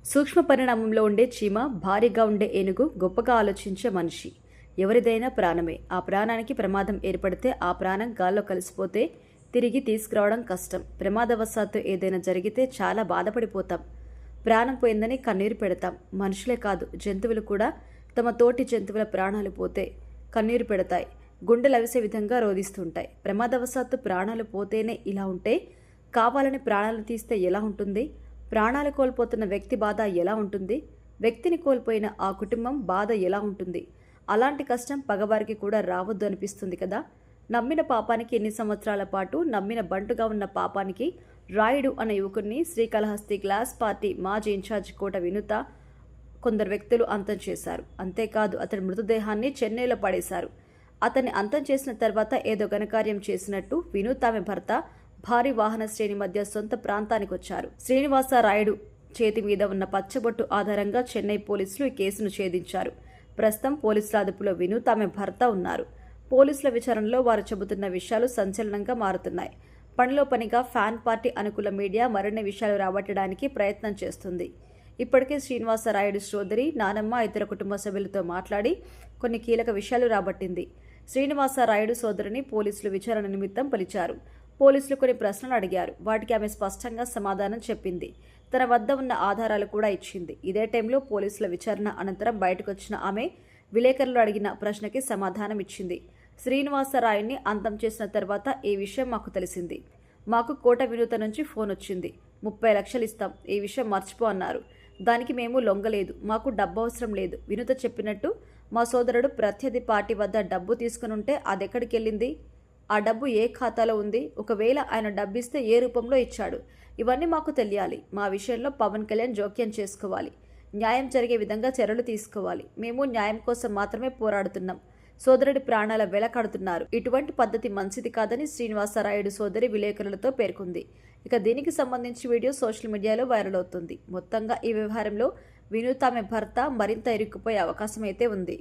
సూక్ష్మ పరిణామంలో ఉండే చీమ, భారీగా ఉండే ఏనుగు, గొప్పగా ఆలోచించే మనిషి. ఎవరిదైనా ప్రాణమే. ఆ ప్రాణానికి ప్రమాదం ఏర్పడితే ఆ ప్రాణం గాల్లో కలిసిపోతే తిరిగి తీసుకురావడం కష్టం. ప్రమాదవశాత్తు ఏదైనా జరిగితే చాలా బాధపడిపోతాం. ప్రాణం పోయిందని కన్నీరు పెడతాం. మనుషులే కాదు, జంతువులు కూడా తమ తోటి జంతువుల ప్రాణాలు పోతే కన్నీరు పెడతాయి. గుండెలు అవిసే విధంగా రోధిస్తుంటాయి. ప్రమాదవశాత్తు ప్రాణాలు పోతేనే ఇలా ఉంటే కావాలని ప్రాణాలు తీస్తే ఎలా ఉంటుంది? ప్రాణాలు కోల్పోతున్న వ్యక్తి బాధ ఎలా ఉంటుంది? వ్యక్తిని కోల్పోయిన ఆ కుటుంబం బాధ ఎలా ఉంటుంది? అలాంటి కష్టం పగవారికి కూడా రావద్దు అనిపిస్తుంది కదా. నమ్మిన పాపానికి ఎన్ని సంవత్సరాల పాటు నమ్మిన బంటుగా ఉన్న పాపానికి రాయుడు అనే యువకుడిని శ్రీకాళహస్తి గ్లాస్ పార్టీ మాజీ ఇన్ఛార్జ్ కోట వినుత కొందరు వ్యక్తులు అంతం చేశారు. అంతేకాదు అతని మృతదేహాన్ని చెన్నైలో పడేశారు. అతన్ని అంతం చేసిన తర్వాత ఏదో ఘనకార్యం చేసినట్టు వినూత్ ఆమె భర్త భారీ వాహన శ్రేణి మధ్య సొంత ప్రాంతానికి వచ్చారు. శ్రీనివాస రాయుడు చేతి మీద ఉన్న పచ్చబొట్టు ఆధారంగా చెన్నై పోలీసులు ఈ కేసును ఛేదించారు. ప్రస్తుతం పోలీసుల అదుపులో వినూత్ ఆమె భర్త ఉన్నారు. పోలీసుల విచారణలో వారు చెబుతున్న విషయాలు సంచలనంగా మారుతున్నాయి. పనిలో పనిగా ఫ్యాన్ పార్టీ అనుకూల మీడియా మరిన్ని విషయాలు రాబట్టడానికి ప్రయత్నం చేస్తుంది. ఇప్పటికే శ్రీనివాసరాయుడు సోదరి, నానమ్మ, ఇతర కుటుంబ సభ్యులతో మాట్లాడి కొన్ని కీలక విషయాలు రాబట్టింది. శ్రీనివాసరాయుడు సోదరిని పోలీసులు విచారణ నిమిత్తం పిలిచారు. పోలీసులు కొన్ని ప్రశ్నలు అడిగారు. వాటికి ఆమె స్పష్టంగా సమాధానం చెప్పింది. తన వద్ద ఉన్న ఆధారాలు కూడా ఇచ్చింది. ఇదే టైంలో పోలీసుల విచారణ అనంతరం బయటకు వచ్చిన ఆమె విలేకరులు అడిగిన ప్రశ్నకి సమాధానం ఇచ్చింది. శ్రీనివాసరాయుడిని అంతం చేసిన తర్వాత ఈ విషయం మాకు తెలిసింది. మాకు కోట వినూత నుంచి ఫోన్ వచ్చింది. 30 లక్షలు ఇస్తాం, ఈ విషయం మర్చిపో అన్నారు. దానికి మేము లొంగలేదు. మాకు డబ్బు అవసరం లేదు. వినూత చెప్పినట్టు మా సోదరుడు ప్రత్యర్థి పార్టీ వద్ద డబ్బు తీసుకుని ఉంటే అదెక్కడికి వెళ్ళింది? ఆ డబ్బు ఏ ఖాతాలో ఉంది? ఒకవేళ ఆయన డబ్బిస్తే ఏ రూపంలో ఇచ్చాడు? ఇవన్నీ మాకు తెలియాలి. మా విషయంలో పవన్ కళ్యాణ్ జోక్యం చేసుకోవాలి. న్యాయం జరిగే విధంగా చర్యలు తీసుకోవాలి. మేము న్యాయం కోసం మాత్రమే పోరాడుతున్నాం. సోదరుడి ప్రాణాల వెల కడుతున్నారు. ఇటువంటి పద్ధతి మంచిది కాదని శ్రీనివాసరాయుడు సోదరి విలేకరులతో పేర్కొంది. ఇక దీనికి సంబంధించి వీడియో సోషల్ మీడియాలో వైరల్ అవుతుంది. మొత్తంగా ఈ వ్యవహారంలో వినూత్ ఆమె భర్త మరింత ఇరుక్కుపోయే అవకాశం అయితే ఉంది.